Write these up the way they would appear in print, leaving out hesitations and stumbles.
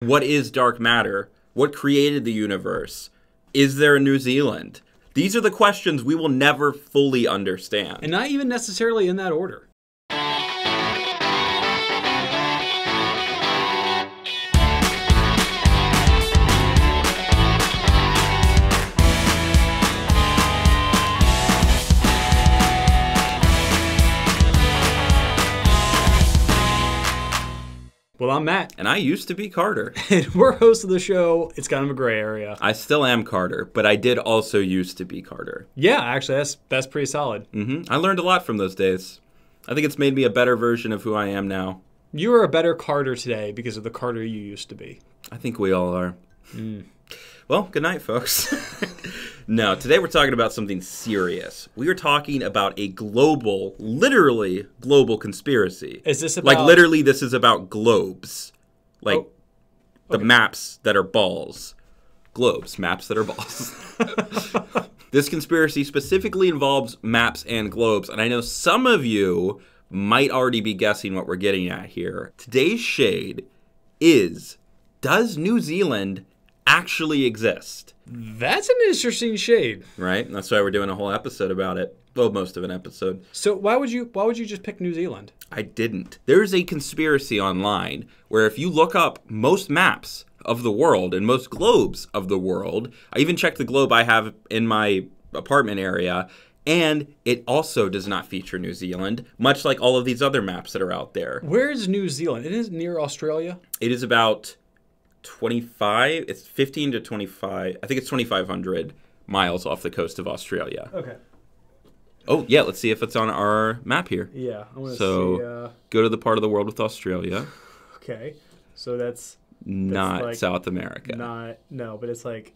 What is dark matter? What created the universe? Is there a New Zealand? These are the questions we will never fully understand. And not even necessarily in that order. Well, I'm Matt. And I used to be Carter. And we're hosts of the show. It's kind of a gray area. I still am Carter, but I did also used to be Carter. Yeah, actually, that's pretty solid. I learned a lot from those days. I think it's made me a better version of who I am now. You are a better Carter today because of the Carter you used to be. I think we all are. Well, good night, folks. No, today we're talking about something serious. We are talking about a global, literally global conspiracy. Is this about... Like, literally, this is about globes. Like, the maps that are balls. Globes, maps that are balls. This conspiracy specifically involves maps and globes, and I know some of you might already be guessing what we're getting at here. Today's shade is, does New Zealand actually exist? That's an interesting shade. Right? That's why we're doing a whole episode about it. Well, most of an episode. So why would you just pick New Zealand? I didn't. There's a conspiracy online where if you look up most maps of the world and most globes of the world, I even checked the globe I have in my apartment area, and it also does not feature New Zealand, much like all of these other maps that are out there. Where is New Zealand? It is near Australia? It is about 25, it's 15 to 25, I think it's 2,500 miles off the coast of Australia. Okay. Oh, yeah, let's see if it's on our map here. Yeah, I want to see. Go to the part of the world with Australia. Okay, so that's not like South America. No, but it's like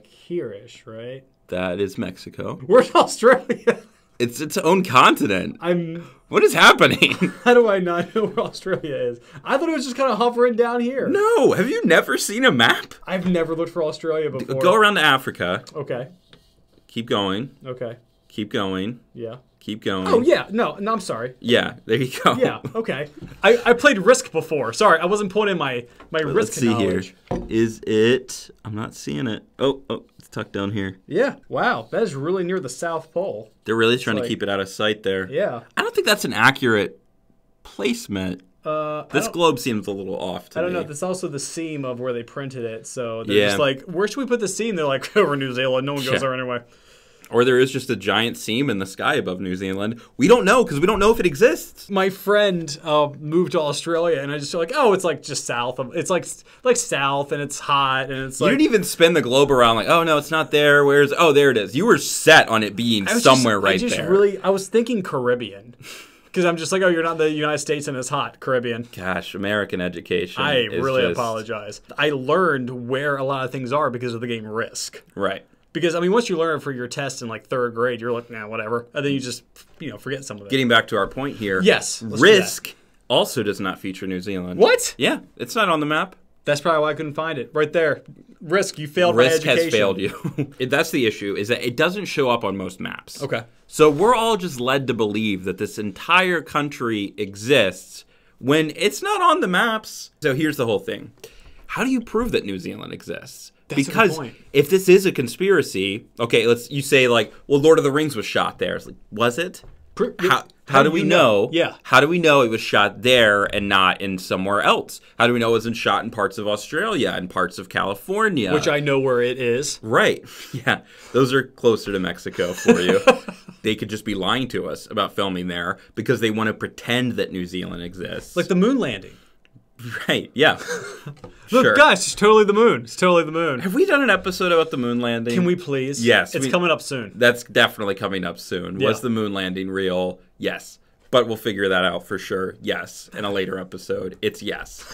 here-ish, right? That is Mexico. Where's Australia? It's its own continent. I'm... What is happening? How do I not know where Australia is? I thought it was just kind of hovering down here. No, have you never seen a map? I've never looked for Australia before. Go around to Africa. Okay. Keep going. Okay. Keep going. Yeah. Keep going. Oh, yeah. No, I'm sorry. Yeah, there you go. Yeah, okay. I played Risk before. Sorry, I wasn't putting in my Risk Let's see knowledge. Here. Is it... I'm not seeing it. Oh, it's tucked down here. Yeah, wow. That is really near the South Pole. They're really trying to keep it out of sight there. Yeah. I don't think that's an accurate placement. This globe seems a little off to me. I don't know. That's also the seam of where they printed it. So they're just like, where should we put the seam? They're like, over New Zealand. No one goes there anyway. Or there is just a giant seam in the sky above New Zealand. We don't know because we don't know if it exists. My friend moved to Australia, and I just feel like, oh, it's like just south of. It's like south, and it's hot, and it's like. You didn't even spin the globe around like, oh no, it's not there. Where's? Oh, there it is. You were set on it being somewhere right there. I was thinking Caribbean. Because I'm just like, oh, you're not in the United States and it's hot. Caribbean. Gosh, American education. I really apologize. I learned where a lot of things are because of the game Risk. Right. Because, I mean, once you learn it for your test in, like, 3rd grade, you're like, nah, whatever. And then you just, forget some of it. Getting back to our point here. Yes. Risk also does not feature New Zealand. What? Yeah. It's not on the map. That's probably why I couldn't find it. Right there. Risk, you failed my education. Risk has failed you. That's the issue, is that it doesn't show up on most maps. Okay. So we're all just led to believe that this entire country exists when it's not on the maps. So here's the whole thing. How do you prove that New Zealand exists? That's because if this is a conspiracy, okay, you say like, well, Lord of the Rings was shot there. It's like, was it? How do we know? Yeah. How do we know it was shot there and not in somewhere else? How do we know it wasn't shot in parts of Australia and parts of California? Which I know where it is. Right. Yeah. Those are closer to Mexico for you. They could just be lying to us about filming there because they want to pretend that New Zealand exists. Like the moon landing. Right, yeah. Look, guys, it's totally the moon. It's totally the moon. Have we done an episode about the moon landing? Can we please? Yes. It's coming up soon. That's definitely coming up soon. Yeah. Was the moon landing real? Yes. But we'll figure that out for sure. Yes. In a later episode, it's yes.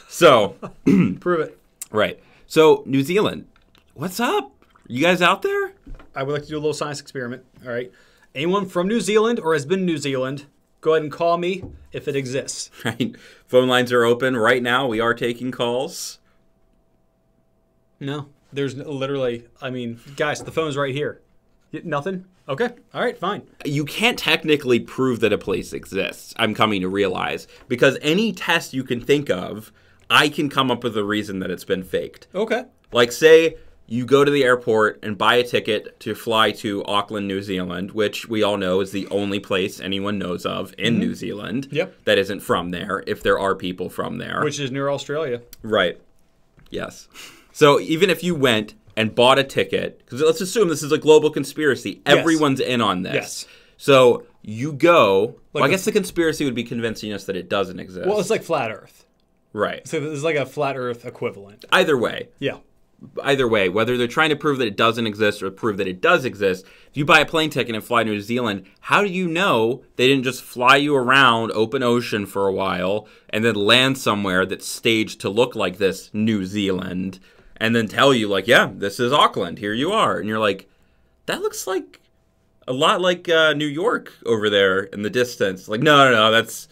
So. Prove it. Right. So, New Zealand, what's up? You guys out there? I would like to do a little science experiment, all right? Anyone from New Zealand or has been in New Zealand, go ahead and call me if it exists. Right. Phone lines are open right now. We are taking calls. No. There's literally, I mean, guys, the phone's right here. Nothing? Okay. All right, fine. You can't technically prove that a place exists, I'm coming to realize. Because any test you can think of, I can come up with a reason that it's been faked. Okay. Like, say you go to the airport and buy a ticket to fly to Auckland, New Zealand, which we all know is the only place anyone knows of in New Zealand that isn't from there, if there are people from there. Which is near Australia. Right. Yes. So even if you went and bought a ticket, because let's assume this is a global conspiracy, everyone's in on this. Yes. So you go, well, I guess the conspiracy would be convincing us that it doesn't exist. Well, it's like flat Earth. Right. So it's like a flat Earth equivalent. Either way. Yeah. Either way, whether they're trying to prove that it doesn't exist or prove that it does exist, if you buy a plane ticket and fly to New Zealand, how do you know they didn't just fly you around open ocean for a while and then land somewhere that's staged to look like this New Zealand and then tell you, like, yeah, this is Auckland, here you are. And you're like, that looks like a lot like New York over there in the distance. Like, no, that's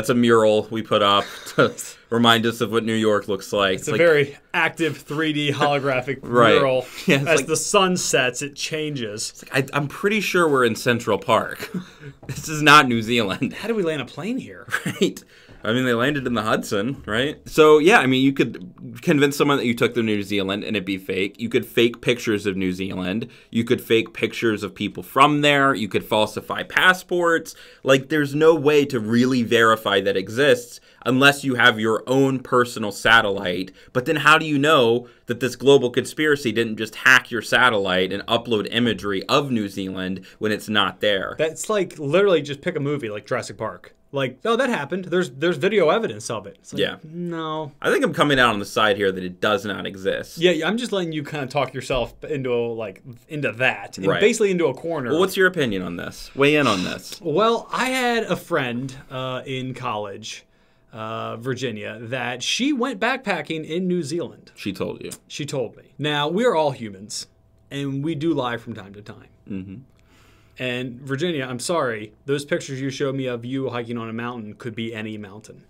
a mural we put up to remind us of what New York looks like. It's a very active 3D holographic mural. Yeah, as the sun sets, it changes. It's like, I'm pretty sure we're in Central Park. This is not New Zealand. How do we land a plane here? Right. I mean, they landed in the Hudson, right? So, yeah, I mean, you could convince someone that you took them to New Zealand and it'd be fake. You could fake pictures of New Zealand. You could fake pictures of people from there. You could falsify passports. Like, there's no way to really verify that exists unless you have your own personal satellite. But then how do you know that this global conspiracy didn't just hack your satellite and upload imagery of New Zealand when it's not there? That's like literally just pick a movie like Jurassic Park. Like, oh, that happened. There's video evidence of it. It's like, yeah. No. I think I'm coming out on the side here that it does not exist. Yeah, I'm just letting you kind of talk yourself into that. And right. Basically into a corner. Well, what's your opinion on this? Weigh in on this. Well, I had a friend in college, Virginia, that she went backpacking in New Zealand. She told you. She told me. Now, we are all humans, and we do lie from time to time. Mm-hmm. And Virginia, I'm sorry, those pictures you showed me of you hiking on a mountain could be any mountain.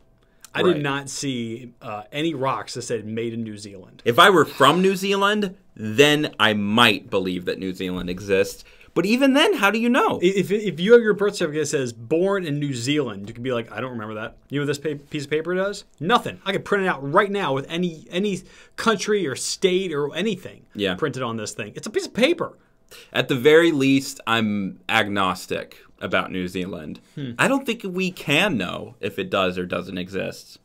I did not see any rocks that said made in New Zealand. If I were from New Zealand, then I might believe that New Zealand exists. But even then, how do you know? If you have your birth certificate that says born in New Zealand, you can be like, I don't remember that. You know what this piece of paper does? Nothing. I could print it out right now with any country or state or anything printed on this thing. It's a piece of paper. At the very least, I'm agnostic about New Zealand. I don't think we can know if it does or doesn't exist.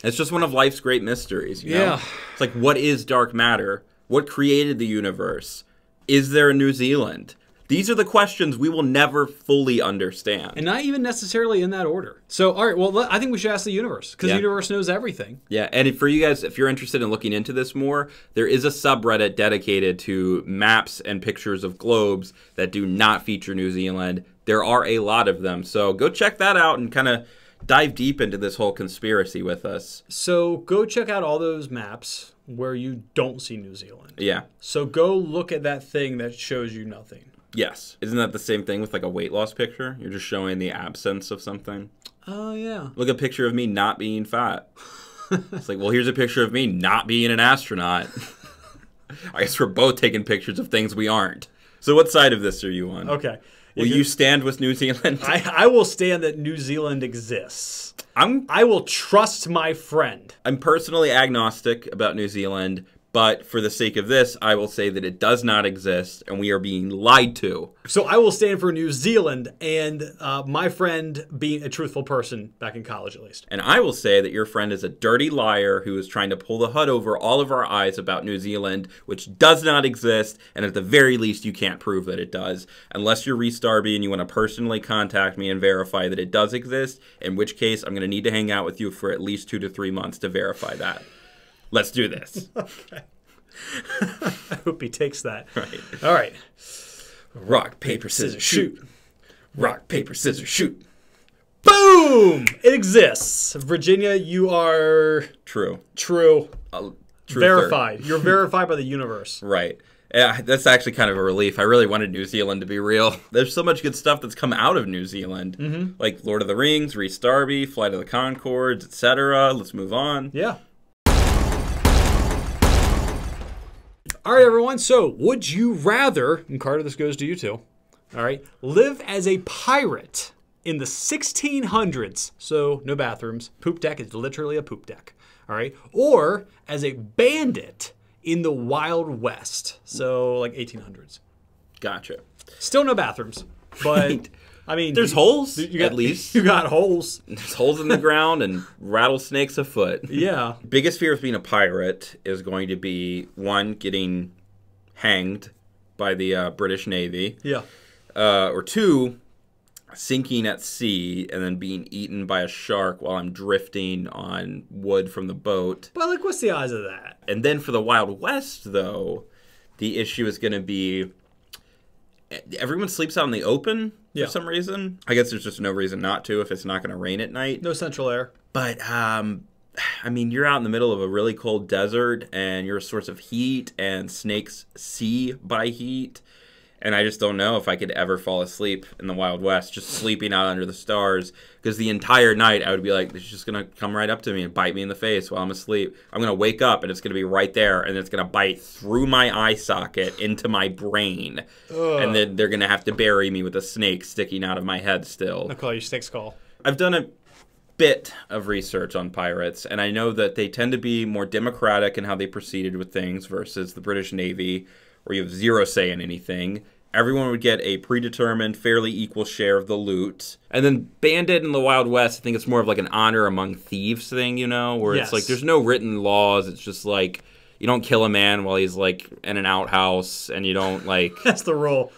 It's just one of life's great mysteries. You know? It's like, what is dark matter? What created the universe? Is there a New Zealand? These are the questions we will never fully understand. And not even necessarily in that order. So, all right, well, I think we should ask the universe, because the universe knows everything. Yeah, and for you guys, if you're interested in looking into this more, there is a subreddit dedicated to maps and pictures of globes that do not feature New Zealand. There are a lot of them, so go check that out and kind of dive deep into this whole conspiracy with us. So go check out all those maps where you don't see New Zealand. Yeah. So go look at that thing that shows you nothing. Yes. Isn't that the same thing with like a weight loss picture? You're just showing the absence of something. Oh, yeah. Look at a picture of me not being fat. It's like, well, here's a picture of me not being an astronaut. I guess we're both taking pictures of things we aren't. So what side of this are you on? Okay. Will you stand with New Zealand? I will stand that New Zealand exists. I will trust my friend. I'm personally agnostic about New Zealand, but for the sake of this, I will say that it does not exist and we are being lied to. So I will stand for New Zealand and my friend being a truthful person back in college, at least. And I will say that your friend is a dirty liar who is trying to pull the hood over all of our eyes about New Zealand, which does not exist, and at the very least, you can't prove that it does. Unless you're Reese Darby and you want to personally contact me and verify that it does exist, in which case I'm going to need to hang out with you for at least 2 to 3 months to verify that. Let's do this. Okay. I hope he takes that. Right. All right. Rock, paper, scissors, shoot. Rock, paper, scissors, shoot. Boom! It exists. Virginia, you are... True. Verified. You're verified by the universe. Right. Yeah, that's actually kind of a relief. I really wanted New Zealand to be real. There's so much good stuff that's come out of New Zealand. Mm-hmm. Like Lord of the Rings, Reese Darby, Flight of the Conchords, etc. Let's move on. Yeah. All right, everyone. So, would you rather, and Carter, this goes to you too, all right, live as a pirate in the 1600s, so no bathrooms, poop deck is literally a poop deck, all right, or as a bandit in the Wild West, so like 1800s. Gotcha. Still no bathrooms, but I mean, there's holes at least. You got holes. There's holes in the ground and rattlesnakes afoot. Yeah. Biggest fear of being a pirate is going to be, one, getting hanged by the British Navy. Yeah. Or two, sinking at sea and then being eaten by a shark while I'm drifting on wood from the boat. But like, what's the odds of that? And then for the Wild West, though, the issue is going to be everyone sleeps out in the open for some reason. I guess there's just no reason not to if it's not going to rain at night. No central air. But, I mean, you're out in the middle of a really cold desert, and you're a source of heat, and snakes see by heat. And I just don't know if I could ever fall asleep in the Wild West, just sleeping out under the stars. Because the entire night I would be like, it's just going to come right up to me and bite me in the face while I'm asleep. I'm going to wake up and it's going to be right there. And it's going to bite through my eye socket into my brain. Ugh. And then they're going to have to bury me with a snake sticking out of my head still. I'll call you Snake Skull. I've done a bit of research on pirates. And I know that they tend to be more democratic in how they proceeded with things versus the British Navy, where you have zero say in anything. Everyone would get a predetermined, fairly equal share of the loot. And then bandit in the Wild West, I think it's more of like an honor among thieves thing, you know? Where it's like there's no written laws. It's just like you don't kill a man while he's like in an outhouse, and you don't like... That's the rule.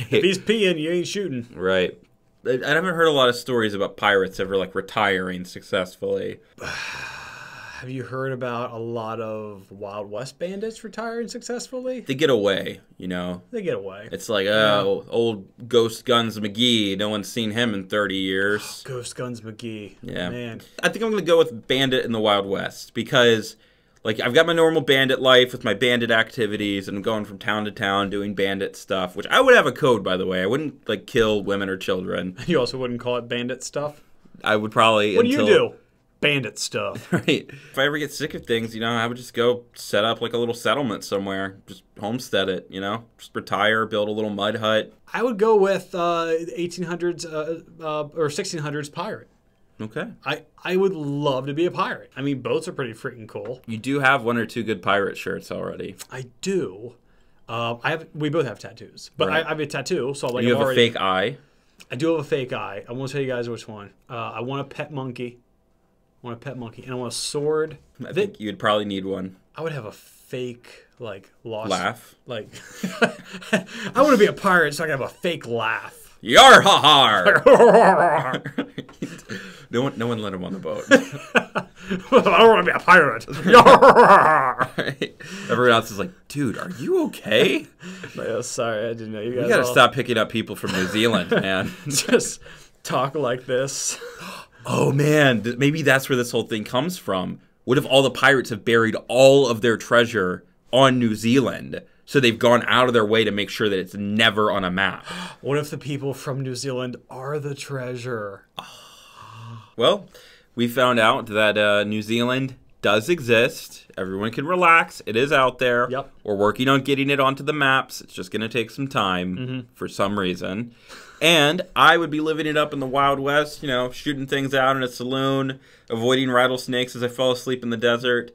If he's peeing, you ain't shooting. Right. I haven't heard a lot of stories about pirates ever like retiring successfully. Have you heard about a lot of Wild West bandits retiring successfully? They get away, you know. They get away. It's like, old Ghost Guns McGee. No one's seen him in 30 years. Ghost Guns McGee. Yeah. Man. I think I'm going to go with bandit in the Wild West because, like, I've got my normal bandit life with my bandit activities, and I'm going from town to town doing bandit stuff, which I would have a code, by the way. I wouldn't, like, kill women or children. You also wouldn't call it bandit stuff? I would probably... What do you do? Bandit stuff. Right. If I ever get sick of things, you know, I would just go set up like a little settlement somewhere. Just homestead it, you know? Just retire, build a little mud hut. I would go with 1800s or 1600s pirate. Okay. I would love to be a pirate. I mean, boats are pretty freaking cool. You do have one or two good pirate shirts already. I do. We both have tattoos. But right. I have a tattoo, so like you have a fake eye? I do have a fake eye. I won't tell you guys which one. I want a pet monkey. I want a pet monkey, and I want a sword. I think you'd probably need one. I would have a fake, like, lost... Laugh? Like, I want to be a pirate, so I can have a fake laugh. Yar ha har! No one let him on the boat. I don't want to be a pirate. Right. Everyone else is like, dude, are you okay? No, sorry, I didn't know you guys. You gotta stop picking up people from New Zealand, man. Just talk like this. Oh, man, maybe that's where this whole thing comes from. What if all the pirates have buried all of their treasure on New Zealand, so they've gone out of their way to make sure that it's never on a map? What if the people from New Zealand are the treasure? Well, we found out that New Zealand does exist. Everyone can relax. It is out there. Yep. We're working on getting it onto the maps. It's just going to take some time for some reason. And I would be living it up in the Wild West, you know, shooting things out in a saloon, avoiding rattlesnakes as I fell asleep in the desert.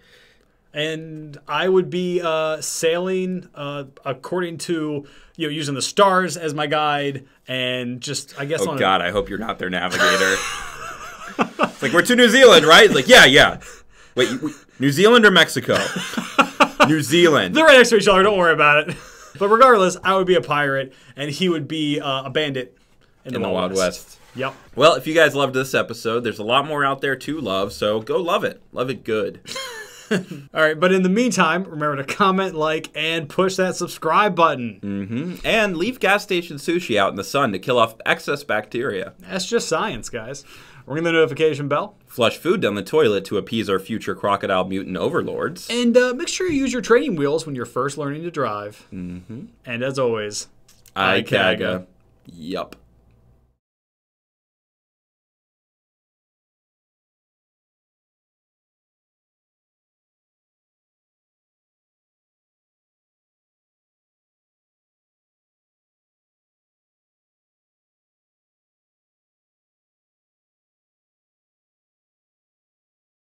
And I would be sailing according to, you know, using the stars as my guide, and just, I guess, oh, God, I hope you're not their navigator. It's like, we're to New Zealand, right? It's like, yeah. Wait, New Zealand or Mexico? New Zealand. They're right next to each other. Don't worry about it. But regardless, I would be a pirate, and he would be a bandit in the Wild West. Yep. Well, if you guys loved this episode, there's a lot more out there to love, so go love it. Love it good. All right, but in the meantime, remember to comment, like, and push that subscribe button. And leave gas station sushi out in the sun to kill off excess bacteria. That's just science, guys. Ring the notification bell. Flush food down the toilet to appease our future crocodile mutant overlords. And make sure you use your training wheels when you're first learning to drive. And as always, IKAGA. Yup.